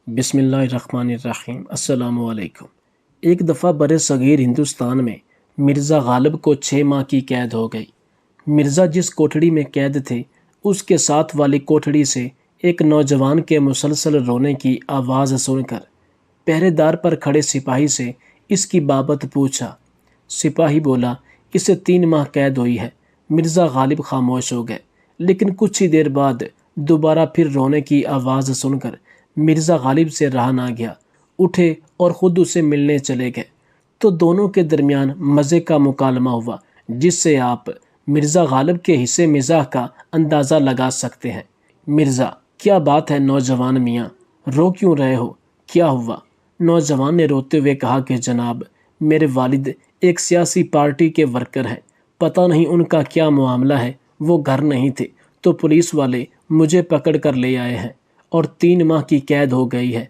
بسم اللہ الرحمن الرحیم۔ السلام علیکم۔ ایک دفعہ برِ صغیر ہندوستان میں مرزا غالب کو 6 ماہ کی قید ہو گئی۔ مرزا جس کوٹھڑی میں قید تھے اس کے ساتھ والی کوٹھڑی سے ایک نوجوان کے مسلسل رونے کی آواز سن کر پہرے دار پر کھڑے سپاہی سے اس کی بابت پوچھا۔ سپاہی بولا، اسے 3 ماہ قید ہوئی ہے۔ مرزا غالب خاموش ہو گئے، لیکن کچھ ہی دیر بعد دوبارہ پھر رونے کی آواز سن کر مرزا غالب سے رہا نہ گیا، اٹھے اور خود اسے ملنے چلے گئے۔ تو دونوں کے درمیان مزے کا مکالمہ ہوا، جس سے آپ مرزا غالب کے حصے مزاح کا اندازہ لگا سکتے ہیں۔ مرزا: کیا بات ہے نوجوان میاں، رو کیوں رہے ہو؟ کیا ہوا؟ نوجوان نے روتے ہوئے کہا کہ جناب، میرے والد ایک سیاسی پارٹی کے ورکر ہیں، پتہ نہیں ان کا کیا معاملہ ہے، وہ گھر نہیں تھے تو پولیس والے مجھے پکڑ کر لے آئے ہیں اور 3 ماہ کی قید ہو گئی ہے۔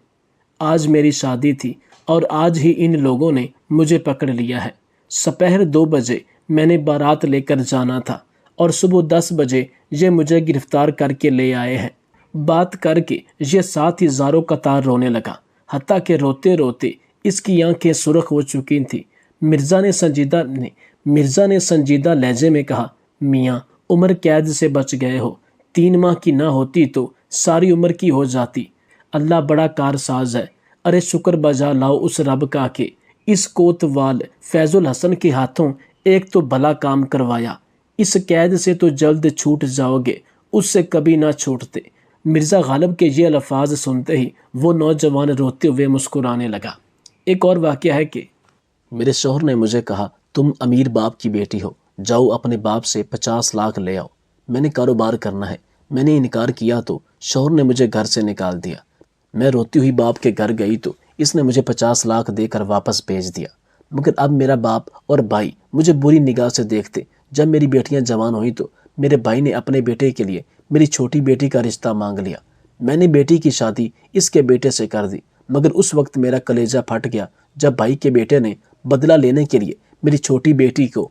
آج میری شادی تھی اور آج ہی ان لوگوں نے مجھے پکڑ لیا ہے۔ سپہر 2 بجے میں نے بارات لے کر جانا تھا اور صبح 10 بجے یہ مجھے گرفتار کر کے لے آئے ہیں۔ بات کر کے یہ ساتھ ہی زاروں قطار رونے لگا، حتیٰ کہ روتے روتے اس کی آنکھیں سرخ ہو چکی تھیں۔ مرزا نے سنجیدہ لہجے میں کہا، میاں، عمر قید سے بچ گئے ہو، 3 ماہ کی نہ ہوتی تو ساری عمر کی ہو جاتی۔ اللہ بڑا کارساز ہے، ارے شکر بجا لاؤ اس رب کا کہ اس کوتوال فیض الحسن کے ہاتھوں ایک تو بھلا کام کروایا۔ اس قید سے تو جلد چھوٹ جاؤ گے، اس سے کبھی نہ چھوٹتے۔ مرزا غالب کے یہ الفاظ سنتے ہی وہ نوجوان روتے ہوئے مسکرانے لگا۔ ایک اور واقعہ ہے کہ میرے شوہر نے مجھے کہا، تم امیر باپ کی بیٹی ہو، جاؤ اپنے باپ سے 50 لاکھ لے آؤ، میں نے کاروبار کرنا ہے۔ میں نے انکار کیا تو شوہر نے مجھے گھر سے نکال دیا۔ میں روتی ہوئی باپ کے گھر گئی تو اس نے مجھے 50 لاکھ دے کر واپس بھیج دیا، مگر اب میرا باپ اور بھائی مجھے بری نگاہ سے دیکھتے۔ جب میری بیٹیاں جوان ہوئیں تو میرے بھائی نے اپنے بیٹے کے لیے میری چھوٹی بیٹی کا رشتہ مانگ لیا۔ میں نے بیٹی کی شادی اس کے بیٹے سے کر دی، مگر اس وقت میرا کلیجہ پھٹ گیا جب بھائی کے بیٹے نے بدلہ لینے کے لیے میری چھوٹی بیٹی کو،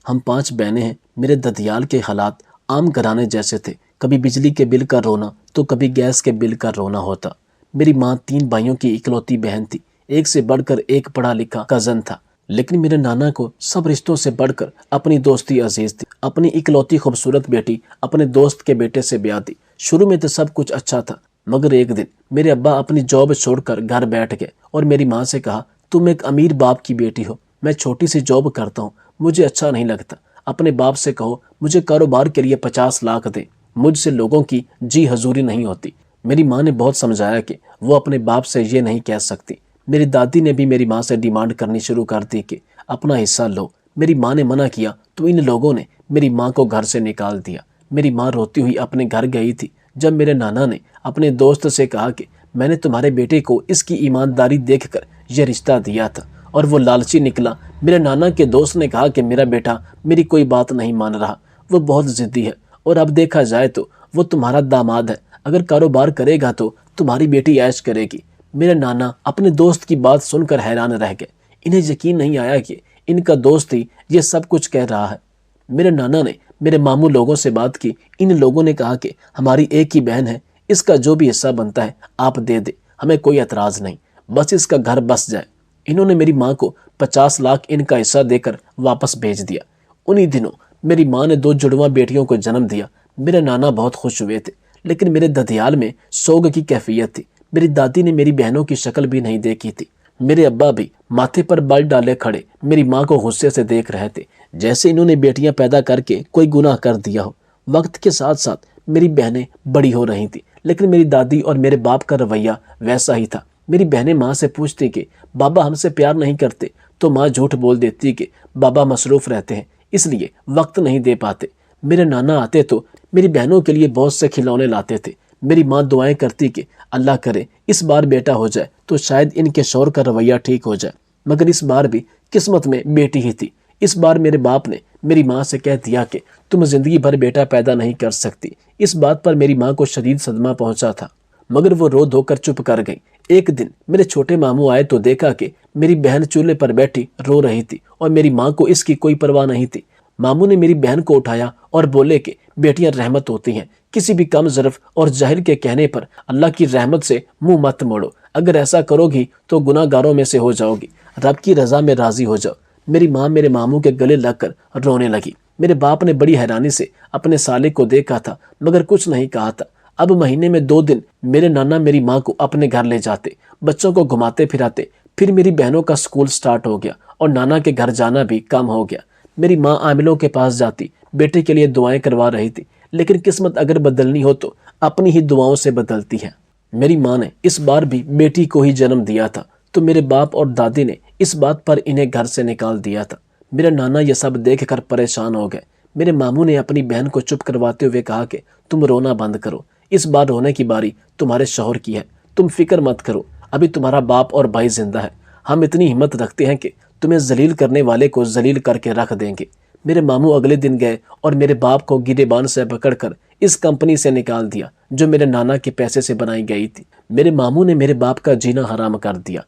ہم 5 بہنیں ہیں، میرے ددیال کے حالات عام گھرانے جیسے تھے، کبھی بجلی کے بل کا رونا تو کبھی گیس کے بل کا رونا ہوتا۔ میری ماں 3 بھائیوں کی اکلوتی بہن تھی، ایک سے بڑھ کر ایک پڑھا لکھا کزن تھا، لیکن میرے نانا کو سب رشتوں سے بڑھ کر اپنی دوستی عزیز تھی۔ اپنی اکلوتی خوبصورت بیٹی اپنے دوست کے بیٹے سے بیاہ دی۔ شروع میں تو سب کچھ اچھا تھا، مگر ایک دن میرے ابا اپنی جاب چھوڑ کر گھر بیٹھ گئے اور میری ماں سے کہا، تم ایک امیر باپ کی بیٹی ہو، میں چھوٹی سی جاب کرتا ہوں، مجھے اچھا نہیں لگتا، اپنے باپ سے کہو مجھے کاروبار کے لیے 50 لاکھ دے، مجھ سے لوگوں کی جی حضوری نہیں ہوتی۔ میری ماں نے بہت سمجھایا کہ وہ اپنے باپ سے یہ نہیں کہہ سکتی۔ میری دادی نے بھی میری ماں سے ڈیمانڈ کرنی شروع کر دی کہ اپنا حصہ لو۔ میری ماں نے منع کیا تو ان لوگوں نے میری ماں کو گھر سے نکال دیا۔ میری ماں روتی ہوئی اپنے گھر گئی تھی جب میرے نانا نے اپنے دوست سے کہا کہ میں نے تمہارے بیٹے کو اس کی ایمانداری دیکھ کر یہ رشتہ دیا تھا اور وہ لالچی نکلا۔ میرے نانا کے دوست نے کہا کہ میرا بیٹا میری کوئی بات نہیں مان رہا، وہ بہت ضدی ہے اور اب دیکھا جائے تو وہ تمہارا داماد ہے، اگر کاروبار کرے گا تو تمہاری بیٹی عیش کرے گی۔ میرے نانا اپنے دوست کی بات سن کر حیران رہ گئے، انہیں یقین نہیں آیا کہ ان کا دوست ہی یہ سب کچھ کہہ رہا ہے۔ میرے نانا نے میرے ماموں لوگوں سے بات کی، ان لوگوں نے کہا کہ ہماری ایک ہی بہن ہے، اس کا جو بھی حصہ بنتا ہے آپ دے دے، ہمیں کوئی اعتراض نہیں، بس اس کا گھر بس جائے۔ انہوں نے میری ماں کو 50 لاکھ ان کا حصہ دے کر واپس بھیج دیا۔ انہی دنوں میری ماں نے 2 جڑواں بیٹیوں کو جنم دیا۔ میرے نانا بہت خوش ہوئے تھے، لیکن میرے ددیال میں سوگ کی کیفیت تھی۔ میری دادی نے میری بہنوں کی شکل بھی نہیں دیکھی تھی۔ میرے ابا بھی ماتھے پر بل ڈالے کھڑے میری ماں کو غصے سے دیکھ رہے تھے، جیسے انہوں نے بیٹیاں پیدا کر کے کوئی گناہ کر دیا ہو۔ وقت کے ساتھ ساتھ میری بہنیں بڑی ہو رہی تھیں، لیکن میری دادی اور میرے باپ کا رویہ ویسا ہی تھا۔ میری بہنیں ماں سے پوچھتی کہ بابا ہم سے پیار نہیں کرتے، تو ماں جھوٹ بول دیتی کہ بابا مصروف رہتے ہیں اس لیے وقت نہیں دے پاتے۔ میرے نانا آتے تو میری بہنوں کے لیے بہت سے کھلونے لاتے تھے۔ میری ماں دعائیں کرتی کہ اللہ کرے اس بار بیٹا ہو جائے تو شاید ان کے شوہر کا رویہ ٹھیک ہو جائے، مگر اس بار بھی قسمت میں بیٹی ہی تھی۔ اس بار میرے باپ نے میری ماں سے کہہ دیا کہ تم زندگی بھر بیٹا پیدا نہیں کر سکتی۔ اس بات پر میری ماں کو شدید صدمہ پہنچا تھا، مگر وہ رو دھو کر چپ کر گئی۔ ایک دن میرے چھوٹے ماموں آئے تو دیکھا کہ میری بہن چولہے پر بیٹھی رو رہی تھی اور میری ماں کو اس کی کوئی پرواہ نہیں تھی۔ ماموں نے میری بہن کو اٹھایا اور بولے کہ بیٹیاں رحمت ہوتی ہیں، کسی بھی کم ظرف اور جاہل کے کہنے پر اللہ کی رحمت سے منہ مت موڑو، اگر ایسا کرو گی تو گناہ گاروں میں سے ہو جاؤ گی، رب کی رضا میں راضی ہو جاؤ۔ میری ماں میرے ماموں کے گلے لگ کر رونے لگی۔ میرے باپ نے بڑی حیرانی سے اپنے سالے کو دیکھا تھا مگر کچھ نہیں کہا تھا۔ اب مہینے میں 2 دن میرے نانا میری ماں کو اپنے گھر لے جاتے، بچوں کو گھماتے پھراتے۔ پھر میری بہنوں کا سکول سٹارٹ ہو گیا اور نانا کے گھر جانا بھی کم ہو گیا۔ میری ماں عاملوں کے پاس جاتی، بیٹے کے لیے دعائیں کروا رہی تھی، لیکن قسمت اگر بدلنی ہو تو اپنی ہی دعاؤں سے بدلتی ہے۔ میری ماں نے اس بار بھی بیٹی کو ہی جنم دیا تھا تو میرے باپ اور دادی نے اس بات پر انہیں گھر سے نکال دیا تھا۔ میرا نانا یہ سب دیکھ کر پریشان ہو گئے۔ میرے ماموں نے اپنی بہن کو چپ کرواتے ہوئے کہا کہ تم رونا بند کرو، اس بار رونے کی باری تمہارے شوہر کی ہے، تم فکر مت کرو، ابھی تمہارا باپ اور بھائی زندہ ہے، ہم اتنی ہمت رکھتے ہیں کہ تمہیں ذلیل کرنے والے کو ذلیل کر کے رکھ دیں گے۔ میرے ماموں اگلے دن گئے اور میرے باپ کو گریبان سے پکڑ کر اس کمپنی سے نکال دیا جو میرے نانا کے پیسے سے بنائی گئی تھی۔ میرے ماموں نے میرے باپ کا جینا حرام کر دیا،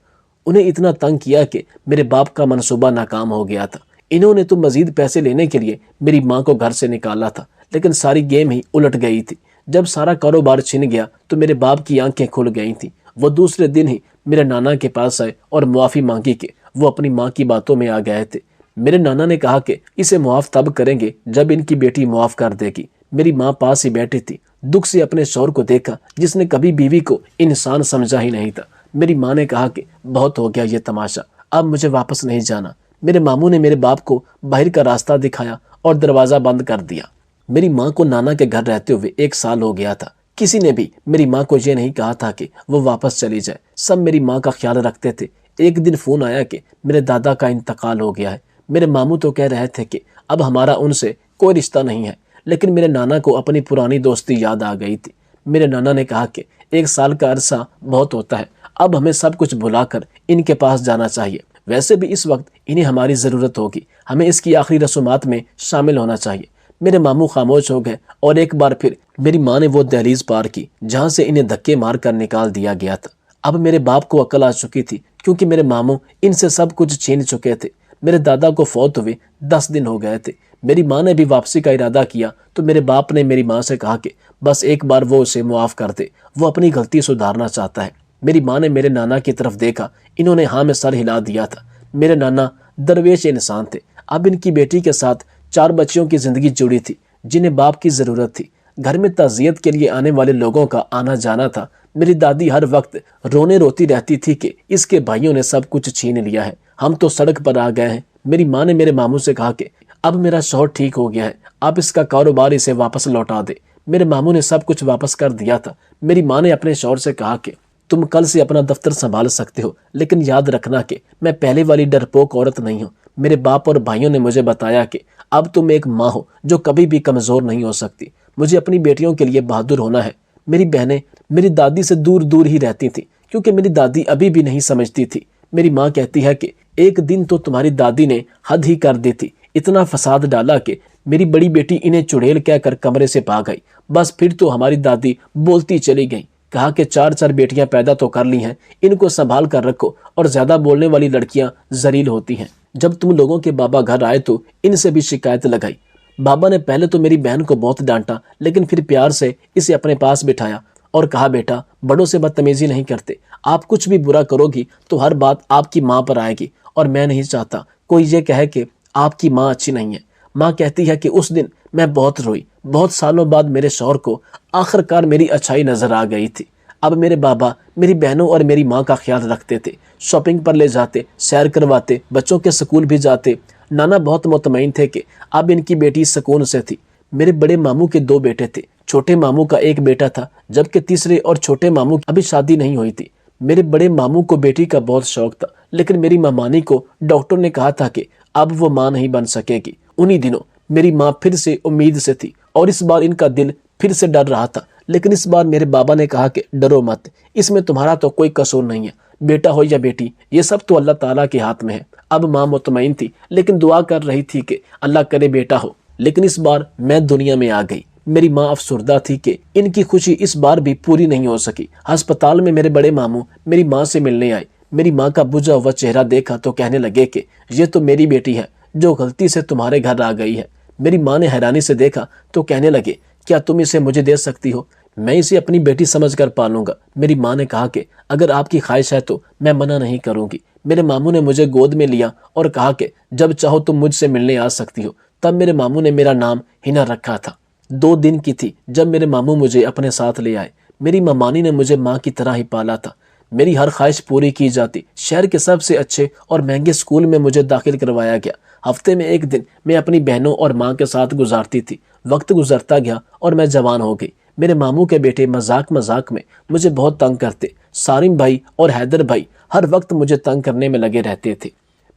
انہیں اتنا تنگ کیا کہ میرے باپ کا منصوبہ ناکام ہو گیا تھا۔ انہوں نے تو مزید پیسے لینے کے لیے میری ماں کو گھر سے نکالا تھا، لیکن ساری گیم ہی الٹ گئی تھی۔ جب سارا کاروبار چھن گیا تو میرے باپ کی آنکھیں کھل گئی تھیں۔ وہ دوسرے دن ہی میرے نانا کے پاس آئے اور معافی مانگی کہ وہ اپنی ماں کی باتوں میں آ گئے تھے۔ میرے نانا نے کہا کہ اسے معاف تب کریں گے جب ان کی بیٹی معاف کر دے گی۔ میری ماں پاس ہی بیٹھی تھی، دکھ سے اپنے شوہر کو دیکھا جس نے کبھی بیوی کو انسان سمجھا ہی نہیں تھا۔ میری ماں نے کہا کہ بہت ہو گیا یہ تماشا، اب مجھے واپس نہیں جانا۔ میرے ماموں نے میرے باپ کو باہر کا راستہ دکھایا اور دروازہ بند کر دیا۔ میری ماں کو نانا کے گھر رہتے ہوئے 1 سال ہو گیا تھا۔ کسی نے بھی میری ماں کو یہ نہیں کہا تھا کہ وہ واپس چلی جائے، سب میری ماں کا خیال رکھتے تھے۔ ایک دن فون آیا کہ میرے دادا کا انتقال ہو گیا ہے۔ میرے ماموں تو کہہ رہے تھے کہ اب ہمارا ان سے کوئی رشتہ نہیں ہے، لیکن میرے نانا کو اپنی پرانی دوستی یاد آ گئی تھی۔ میرے نانا نے کہا کہ 1 سال کا عرصہ بہت ہوتا ہے، اب ہمیں سب کچھ بھلا کر ان کے پاس جانا چاہیے، ویسے بھی اس وقت انہیں ہماری ضرورت ہوگی، ہمیں اس کی آخری رسومات میں شامل ہونا چاہیے۔ میرے ماموں خاموش ہو گئے اور ایک بار پھر میری ماں نے وہ دہلیز پار کی جہاں سے انہیں دھکے مار کر نکال دیا گیا تھا۔ اب میرے باپ کو عقل آ چکی تھی کیونکہ میرے ماموں ان سے سب کچھ چھین چکے تھے۔ میرے دادا کو فوت ہوئے 10 دن ہو گئے تھے۔ میری ماں نے بھی واپسی کا ارادہ کیا تو میرے باپ نے میری ماں سے کہا کہ بس ایک بار وہ اسے معاف کر دے، وہ اپنی غلطی سدھارنا چاہتا ہے۔ میری ماں نے میرے نانا کی طرف دیکھا، انہوں نے ہاں میں سر ہلا دیا تھا۔ میرے نانا درویش انسان تھے، اب ان کی بیٹی کے ساتھ 4 بچیوں کی زندگی جڑی تھی جنہیں باپ کی ضرورت تھی۔ گھر میں تعزیت کے لیے آنے والے لوگوں کا آنا جانا تھا۔ میری دادی ہر وقت رونے روتی رہتی تھی کہ اس کے بھائیوں نے سب کچھ چھین لیا ہے، ہم تو سڑک پر آ گئے ہیں۔ میری ماں نے میرے ماموں سے کہا کہ اب میرا شوہر ٹھیک ہو گیا ہے، آپ اس کا کاروبار اسے واپس لوٹا دے۔ میرے ماموں نے سب کچھ واپس کر دیا تھا۔ میری ماں نے اپنے شوہر سے کہا کہ تم کل سے اپنا دفتر سنبھال سکتے ہو، لیکن یاد رکھنا کہ میں پہلے والی ڈرپوک عورت نہیں ہوں۔ میرے باپ اور بھائیوں نے مجھے بتایا کہ اب تم ایک ماں ہو جو کبھی بھی کمزور نہیں ہو سکتی، مجھے اپنی بیٹیوں کے لیے بہادر ہونا ہے۔ میری بہنیں میری دادی سے دور دور ہی رہتی تھیں کیونکہ میری دادی ابھی بھی نہیں سمجھتی تھی۔ میری ماں کہتی ہے کہ ایک دن تو تمہاری دادی نے حد ہی کر دی تھی، اتنا فساد ڈالا کہ میری بڑی بیٹی انہیں چڑیل کہہ کر کمرے سے بھاگ گئی، بس پھر تو ہماری دادی بولتی چلی گئی، کہا کہ 4 بیٹیاں پیدا تو کر لی ہیں، ان کو سنبھال کر رکھو، اور زیادہ بولنے والی لڑکیاں ذلیل ہوتی ہیں۔ جب تم لوگوں کے بابا گھر آئے تو ان سے بھی شکایت لگائی۔ بابا نے پہلے تو میری بہن کو بہت ڈانٹا، لیکن پھر پیار سے اسے اپنے پاس بٹھایا اور کہا بیٹا بڑوں سے بدتمیزی نہیں کرتے، آپ کچھ بھی برا کرو گی تو ہر بات آپ کی ماں پر آئے گی، اور میں نہیں چاہتا کوئی یہ کہے کہ آپ کی ماں اچھی نہیں ہے۔ ماں کہتی ہے کہ اس دن میں بہت روئی، بہت سالوں بعد میرے شوہر کو آخر کار میری اچھائی نظر آ گئی تھی۔ اب میرے بابا میری بہنوں اور میری ماں کا خیال رکھتے تھے، شاپنگ پر لے جاتے، سیر کرواتے، بچوں کے سکول بھی جاتے۔ نانا بہت مطمئن تھے کہ اب ان کی بیٹی سکون سے تھی۔ میرے بڑے ماموں کے 2 بیٹے تھے، چھوٹے ماموں کا 1 بیٹا تھا، جبکہ تیسرے اور چھوٹے ماموں کی ابھی شادی نہیں ہوئی تھی۔ میرے بڑے ماموں کو بیٹی کا بہت شوق تھا، لیکن میری مامانی کو ڈاکٹر نے کہا تھا کہ اب وہ ماں نہیں بن سکے گی۔ انہی دنوں میری ماں پھر سے امید سے تھی اور اس بار ان کا دل پھر سے ڈر رہا تھا، لیکن اس بار میرے بابا نے کہا کہ ڈرو مت، اس میں تمہارا تو کوئی قصور نہیں ہے، بیٹا ہو یا بیٹی یہ سب تو اللہ تعالیٰ کے ہاتھ میں ہے۔ اب ماں مطمئن تھی لیکن دعا کر رہی تھی کہ اللہ کرے بیٹا ہو، لیکن اس بار میں دنیا میں آ گئی۔ میری ماں افسردہ تھی کہ ان کی خوشی اس بار بھی پوری نہیں ہو سکی۔ ہسپتال میں میرے بڑے ماموں میری ماں سے ملنے آئے۔ میری ماں کا بجھا ہوا چہرہ دیکھا تو کہنے لگے کہ یہ تو میری بیٹی ہے جو غلطی سے تمہارے گھر آ گئی ہے۔ میری ماں نے حیرانی سے دیکھا تو کہنے لگے کیا تم اسے مجھے دے سکتی ہو؟ میں اسے اپنی بیٹی سمجھ کر پالوں گا۔ میری ماں نے کہا کہ اگر آپ کی خواہش ہے تو میں منع نہیں کروں گی۔ میرے ماموں نے مجھے گود میں لیا اور کہا کہ جب چاہو تم مجھ سے ملنے آ سکتی ہو۔ تب میرے ماموں نے میرا نام ہنا رکھا تھا۔ 2 دن کی تھی جب میرے ماموں مجھے اپنے ساتھ لے آئے۔ میری ممانی نے مجھے ماں کی طرح ہی پالا تھا۔ میری ہر خواہش پوری کی جاتی۔ شہر کے سب سے اچھے اور مہنگے اسکول میں مجھے داخل کروایا گیا۔ ہفتے میں 1 دن میں اپنی بہنوں اور ماں کے ساتھ گزارتی تھی۔ وقت گزرتا گیا اور میں جوان ہو گئی۔ میرے ماموں کے بیٹے مذاق میں مجھے بہت تنگ کرتے۔ سالم بھائی اور حیدر بھائی ہر وقت مجھے تنگ کرنے میں لگے رہتے تھے۔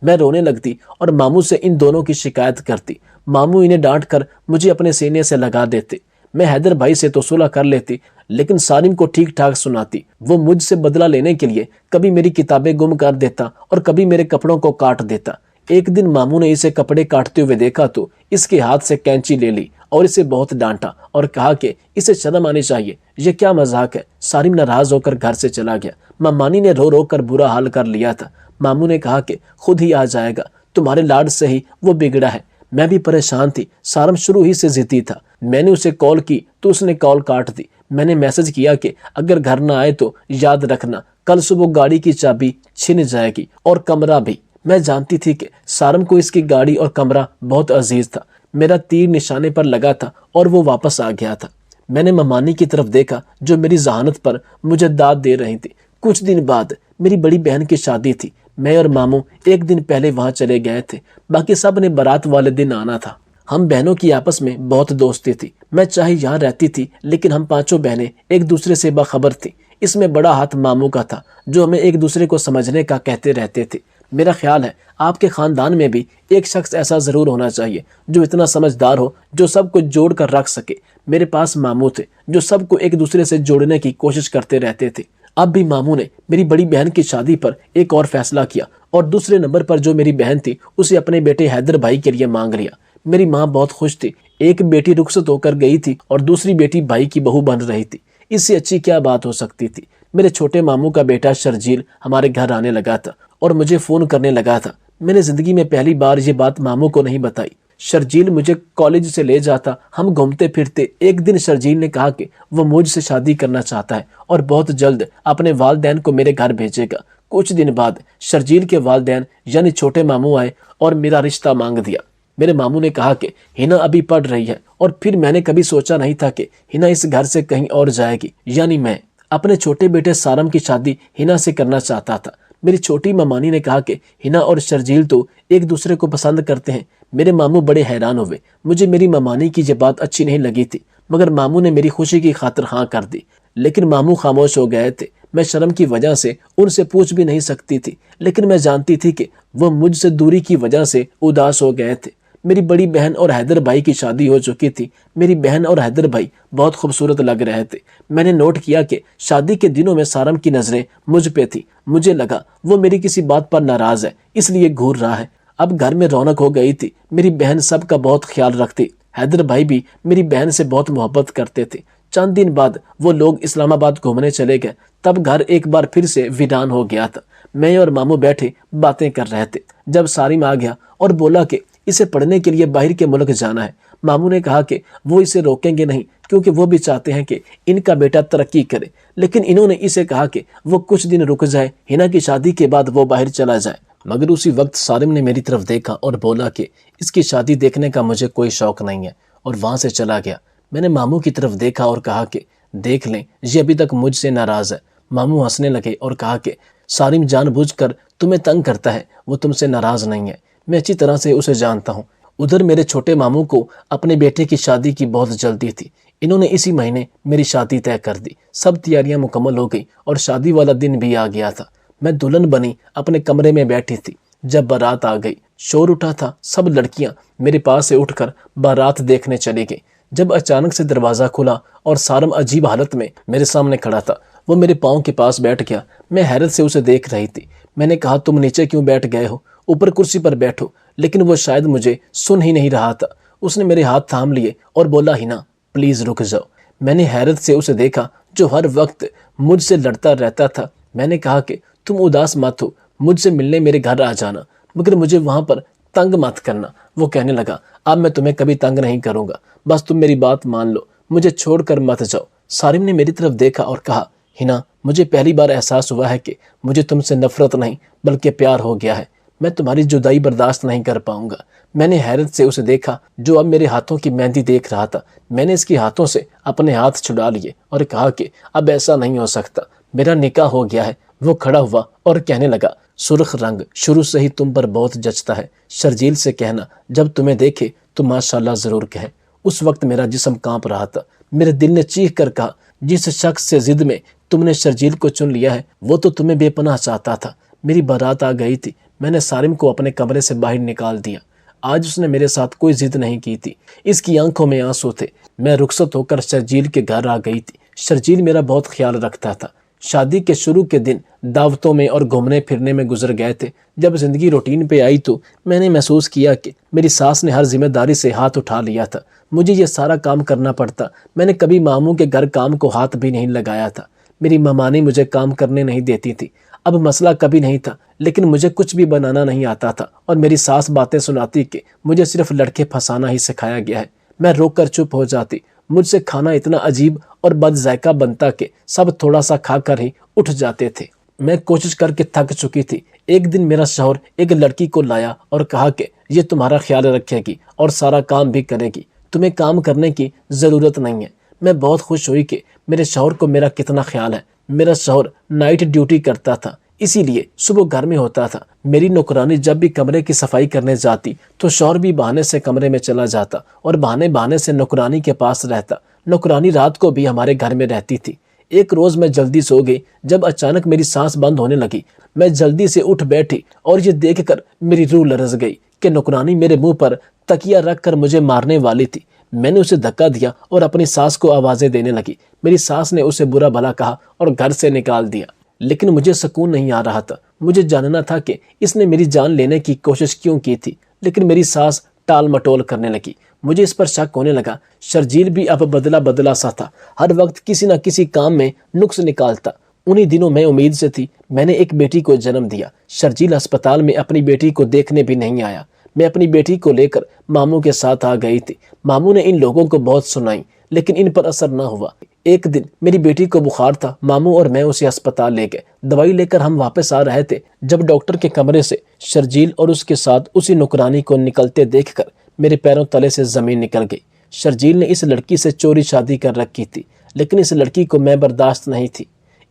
میں رونے لگتی اور ماموں سے ان دونوں کی شکایت کرتی۔ ماموں انہیں ڈانٹ کر مجھے اپنے سینے سے لگا دیتے۔ میں حیدر بھائی سے تو صلح کر لیتی لیکن سالم کو ٹھیک ٹھاک سناتی۔ وہ مجھ سے بدلہ لینے کے لیے کبھی میری کتابیں گم کر دیتا اور کبھی میرے کپڑوں کو کاٹ دیتا۔ ایک دن ماموں نے اسے کپڑے کاٹتے ہوئے دیکھا تو اس کے ہاتھ سے کینچی لے لی اور اسے بہت ڈانٹا اور کہا کہ اسے شرم آنی چاہیے، یہ کیا مذاق ہے۔ سالم ناراض ہو کر گھر سے چلا گیا۔ ممانی نے رو رو کر برا حال کر لیا تھا۔ ماموں نے کہا کہ خود ہی آ جائے گا، تمہارے لاڈ سے ہی وہ بگڑا ہے۔ میں بھی پریشان تھی۔ سالم شروع ہی سے ضدی تھا۔ میں نے اسے کال کی تو اس نے کال کاٹ دی۔ میں نے میسج کیا کہ اگر گھر نہ آئے تو یاد رکھنا کل صبح گاڑی کی چابی چھن جائے گی اور کمرہ بھی۔ میں جانتی تھی کہ سالم کو اس کی گاڑی اور کمرہ بہت عزیز تھا۔ میرا تیر نشانے پر لگا تھا اور وہ واپس آ گیا تھا۔ میں نے ممانی کی طرف دیکھا جو میری ذہانت پر مجھے داد دے رہی تھی۔ کچھ دن بعد میری بڑی بہن کی شادی تھی۔ میں اور ماموں 1 دن پہلے وہاں چلے گئے تھے، باقی سب نے بارات والے دن آنا تھا۔ ہم بہنوں کی آپس میں بہت دوستی تھی۔ میں چاہے یہاں رہتی تھی لیکن ہم 5 بہنیں ایک دوسرے سے باخبر تھیں۔ اس میں بڑا ہاتھ ماموں کا تھا جو ہمیں ایک دوسرے کو سمجھنے کا کہتے رہتے تھے۔ میرا خیال ہے آپ کے خاندان میں بھی ایک شخص ایسا ضرور ہونا چاہیے جو اتنا سمجھدار ہو، جو سب کو جوڑ کر رکھ سکے۔ میرے پاس ماموں تھے جو سب کو ایک دوسرے سے جوڑنے کی کوشش کرتے رہتے تھے۔ اب بھی ماموں نے میری بڑی بہن کی شادی پر ایک اور فیصلہ کیا اور دوسرے نمبر پر جو میری بہن تھی اسے اپنے بیٹے حیدر بھائی کے لیے مانگ لیا۔ میری ماں بہت خوش تھی۔ ایک بیٹی رخصت ہو کر گئی تھی اور دوسری بیٹی بھائی کی بہو بن رہی تھی۔ اس سے اچھی کیا بات ہو سکتی تھی۔ میرے چھوٹے ماموں کا بیٹا شرجیل ہمارے گھر آنے لگا تھا اور مجھے فون کرنے لگا تھا۔ میں نے زندگی میں پہلی بار یہ بات ماموں کو نہیں بتائی۔ شرجیل مجھے کالج سے لے جاتا، ہم گھومتے پھرتے۔ ایک دن شرجیل نے کہا کہ وہ مجھ سے شادی کرنا چاہتا ہے اور بہت جلد اپنے والدین کو میرے گھر بھیجے گا۔ کچھ دن بعد شرجیل کے والدین یعنی چھوٹے ماموں آئے اور میرا رشتہ مانگ دیا۔ میرے ماموں نے کہا کہ ہنا ابھی پڑھ رہی ہے اور پھر میں نے کبھی سوچا نہیں تھا کہ ہنا اس گھر سے کہیں اور جائے گی، یعنی میں اپنے چھوٹے بیٹے سالم کی شادی ہنا سے کرنا چاہتا تھا۔ میری چھوٹی ممانی نے کہا کہ ہنا اور شرجیل تو ایک دوسرے کو پسند کرتے ہیں۔ میرے ماموں بڑے حیران ہوئے۔ مجھے میری ممانی کی یہ بات اچھی نہیں لگی تھی مگر ماموں نے میری خوشی کی خاطر ہاں کر دی۔ لیکن ماموں خاموش ہو گئے تھے۔ میں شرم کی وجہ سے ان سے پوچھ بھی نہیں سکتی تھی، لیکن میں جانتی تھی کہ وہ مجھ سے دوری کی وجہ سے اداس ہو گئے تھے۔ میری بڑی بہن اور حیدر بھائی کی شادی ہو چکی تھی۔ میری بہن اور حیدر بھائی بہت خوبصورت لگ رہے تھے۔ میں نے نوٹ کیا کہ شادی کے دنوں میں سالم کی نظریں مجھ پہ تھی۔ مجھے لگا وہ میری کسی بات پر ناراض ہے اس لیے گھور رہا ہے۔ اب گھر میں رونق ہو گئی تھی۔ میری بہن سب کا بہت خیال رکھتی۔ حیدر بھائی بھی میری بہن سے بہت محبت کرتے تھے۔ چند دن بعد وہ لوگ اسلام آباد گھومنے چلے گئے۔ تب گھر ایک بار پھر سے ویران ہو گیا تھا۔ میں اور ماموں بیٹھے باتیں کر رہے تھے جب سالم آ گیا اور بولا کہ اسے پڑھنے کے لیے باہر کے ملک جانا ہے۔ ماموں نے کہا کہ وہ اسے روکیں گے نہیں کیونکہ وہ بھی چاہتے ہیں کہ ان کا بیٹا ترقی کرے، لیکن انہوں نے اسے کہا کہ وہ کچھ دن رک جائے، ہنا کی شادی کے بعد وہ باہر چلا جائے۔ مگر اسی وقت سالم نے میری طرف دیکھا اور بولا کہ اس کی شادی دیکھنے کا مجھے کوئی شوق نہیں ہے، اور وہاں سے چلا گیا۔ میں نے ماموں کی طرف دیکھا اور کہا کہ دیکھ لیں یہ ابھی تک مجھ سے ناراض ہے۔ ماموں ہنسنے لگے اور کہا کہ سالم جان بوجھ کر تمہیں تنگ کرتا ہے، وہ تم سے ناراض نہیں ہے، میں اچھی طرح سے اسے جانتا ہوں۔ ادھر میرے چھوٹے ماموں کو اپنے بیٹے کی شادی کی بہت جلدی تھی۔ انہوں نے اسی مہینے میری شادی طے کر دی۔ سب تیاریاں مکمل ہو گئی اور شادی والا دن بھی آ گیا تھا۔ میں دلہن بنی اپنے کمرے میں بیٹھی تھی جب بارات آ گئی۔ شور اٹھا تھا، سب لڑکیاں میرے پاس سے اٹھ کر بارات دیکھنے چلی گئی۔ جب اچانک سے دروازہ کھلا اور سالم عجیب حالت میں میرے سامنے کھڑا تھا۔ وہ میرے پاؤں کے پاس بیٹھ گیا۔ میں حیرت سے اسے دیکھ رہی تھی۔ میں نے کہا تم نیچے کیوں بیٹھ گئے ہو؟ اوپر کرسی پر بیٹھو، لیکن وہ شاید مجھے سن ہی نہیں رہا تھا۔ اس نے میرے ہاتھ تھام لیے اور بولا ہنا پلیز رک جاؤ۔ میں نے حیرت سے اسے دیکھا جو ہر وقت مجھ سے لڑتا رہتا تھا۔ میں نے کہا کہ تم اداس مت ہو، مجھ سے ملنے میرے گھر آ جانا، مگر مجھے وہاں پر تنگ مت کرنا۔ وہ کہنے لگا اب میں تمہیں کبھی تنگ نہیں کروں گا، بس تم میری بات مان لو، مجھے چھوڑ کر مت جاؤ۔ سارم نے میری طرف دیکھا اور کہا ہنا مجھے پہلی بار احساس ہوا ہے کہ مجھے تم سے نفرت نہیں بلکہ پیار ہو گیا ہے، میں تمہاری جدائی برداشت نہیں کر پاؤں گا۔ میں نے حیرت سے اسے دیکھا جو اب میرے ہاتھوں کی مہندی دیکھ رہا تھا۔ میں نے اس کے ہاتھوں سے اپنے ہاتھ چھڑا لیے اور کہا کہ اب ایسا نہیں ہو سکتا، میرا نکاح ہو گیا ہے۔ وہ کھڑا ہوا اور کہنے لگا سرخ رنگ شروع سے ہی تم پر بہت جچتا ہے، شرجیل سے کہنا جب تمہیں دیکھے تو ماشاءاللہ ضرور کہیں۔ اس وقت میرا جسم کانپ رہا تھا، میرے دل نے چیخ کر کہا جس شخص سے ضد میں تم نے شرجیل کو چن لیا ہے وہ تو تمہیں بے پناہ چاہتا تھا۔ میری بارات آ گئی تھی، میں نے سارم کو اپنے کمرے سے باہر نکال دیا۔ آج اس نے میرے ساتھ کوئی ضد نہیں کی تھی، اس کی آنکھوں میں آنسو تھے۔ میں رخصت ہو کر شرجیل کے گھر آ گئی تھی۔ شرجیل میرا بہت خیال رکھتا تھا۔ شادی کے شروع کے دن دعوتوں میں اور گھومنے پھرنے میں گزر گئے تھے۔ جب زندگی روٹین پہ آئی تو میں نے محسوس کیا کہ میری ساس نے ہر ذمہ داری سے ہاتھ اٹھا لیا تھا، مجھے یہ سارا کام کرنا پڑتا۔ میں نے کبھی ماموں کے گھر کام کو ہاتھ بھی نہیں لگایا تھا، میری مامانی مجھے کام کرنے نہیں دیتی تھی۔ اب مسئلہ کبھی نہیں تھا، لیکن مجھے کچھ بھی بنانا نہیں آتا تھا اور میری ساس باتیں سناتی کہ مجھے صرف لڑکے پھنسانا ہی سکھایا گیا ہے۔ میں روک کر چپ ہو جاتی، مجھ سے کھانا اتنا عجیب اور بد ذائقہ بنتا کہ سب تھوڑا سا کھا کر ہی اٹھ جاتے تھے۔ میں کوشش کر کے تھک چکی تھی۔ ایک دن میرا شوہر ایک لڑکی کو لایا اور کہا کہ یہ تمہارا خیال رکھے گی اور سارا کام بھی کرے گی، تمہیں کام کرنے کی ضرورت نہیں ہے۔ میں بہت خوش ہوئی کہ میرے شوہر کو میرا کتنا خیال ہے۔ میرا شوہر نائٹ ڈیوٹی کرتا تھا، اسی لیے صبح گھر میں ہوتا تھا۔ میری نوکرانی جب بھی کمرے کی صفائی کرنے جاتی تو شوہر بھی بہانے سے کمرے میں چلا جاتا اور بہانے سے نوکرانی کے پاس رہتا۔ نوکرانی رات کو بھی ہمارے گھر میں رہتی تھی۔ ایک روز میں جلدی سو گئی، جب اچانک میری سانس بند ہونے لگی، میں جلدی سے اٹھ بیٹھی اور یہ دیکھ کر میری روح لرز گئی کہ نوکرانی میرے منہ پر تکیہ رکھ کر مجھے مارنے والی تھی۔ میں نے اسے دھکا دیا اور اپنی ساس کو آوازیں دینے لگی۔ میری ساس نے اسے برا بھلا کہا اور گھر سے نکال دیا، لیکن مجھے سکون نہیں آ رہا تھا۔ مجھے جاننا تھا کہ اس نے میری جان لینے کی کوشش کیوں کی تھی، لیکن میری ساس ٹال مٹول کرنے لگی۔ مجھے اس پر شک ہونے لگا۔ شرجیل بھی اب بدلا سا تھا، ہر وقت کسی نہ کسی کام میں نقص نکالتا۔ انہی دنوں میں امید سے تھی، میں نے ایک بیٹی کو جنم دیا۔ شرجیل ہسپتال میں اپنی بیٹی کو دیکھنے بھی نہیں آیا۔ میں اپنی بیٹی کو لے کر ماموں کے ساتھ آ گئی تھی۔ ماموں نے ان لوگوں کو بہت سنائی، لیکن ان پر اثر نہ ہوا۔ ایک دن میری بیٹی کو بخار تھا، ماموں اور میں اسے ہسپتال لے گئے۔ دوائی لے کر ہم واپس آ رہے تھے جب ڈاکٹر کے کمرے سے شرجیل اور اس کے ساتھ اسی نوکرانی کو نکلتے دیکھ کر میرے پیروں تلے سے زمین نکل گئی۔ شرجیل نے اس لڑکی سے چوری شادی کر رکھی تھی، لیکن اس لڑکی کو میں برداشت نہیں تھی،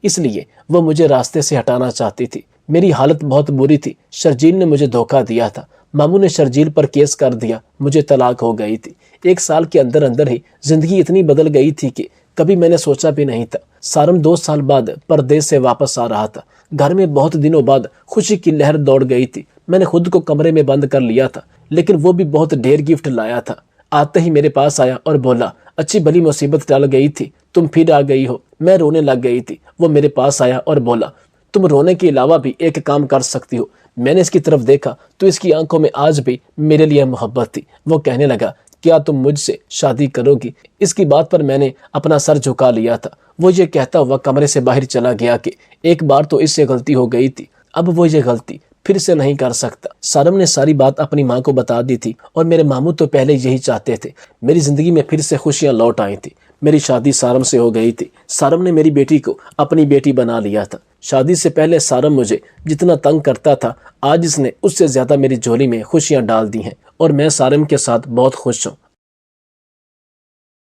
اس لیے وہ مجھے راستے سے ہٹانا چاہتی تھی۔ میری حالت بہت بری تھی۔ شرجیل نے مجھے دھوکہ دیا تھا، ماموں نے شرجیل پر کیس کر دیا، مجھے طلاق ہو گئی تھی۔ ایک سال کے اندر ہی زندگی اتنی بدل گئی تھی کہ کبھی میں نے سوچا بھی نہیں تھا۔ سارم 2 سال بعد پردیس سے واپس آ رہا تھا۔ گھر میں بہت دنوں بعد خوشی کی لہر دوڑ گئی تھی۔ میں نے خود کو کمرے میں بند کر لیا تھا، لیکن وہ بھی بہت ڈھیر گفٹ لایا تھا۔ آتے ہی میرے پاس آیا اور بولا اچھی بھلی مصیبت ٹل گئی تھی، تم پھر آ گئی ہو۔ میں رونے لگ گئی تھی۔ وہ میرے پاس آیا اور بولا تم رونے کے علاوہ بھی ایک کام کر سکتی ہو۔ میں نے اس کی طرف دیکھا تو اس کی آنکھوں میں آج بھی میرے لیے محبت تھی۔ وہ کہنے لگا کیا تم مجھ سے شادی کرو گی؟ اس کی بات پر میں نے اپنا سر جھکا لیا تھا۔ وہ یہ کہتا ہوا کمرے سے باہر چلا گیا کہ ایک بار تو اس سے غلطی ہو گئی تھی، اب وہ یہ غلطی پھر سے نہیں کر سکتا۔ سارم نے ساری بات اپنی ماں کو بتا دی تھی اور میرے ماموں تو پہلے یہی چاہتے تھے۔ میری زندگی میں پھر سے خوشیاں لوٹ آئی تھی۔ میری شادی سارم سے ہو گئی تھی۔ سارم نے میری بیٹی کو اپنی بیٹی بنا لیا تھا۔ شادی سے پہلے سارم مجھے جتنا تنگ کرتا تھا، آج اس نے اس سے زیادہ میری جھولی میں خوشیاں ڈال دی ہیں اور میں سارم کے ساتھ بہت خوش ہوں۔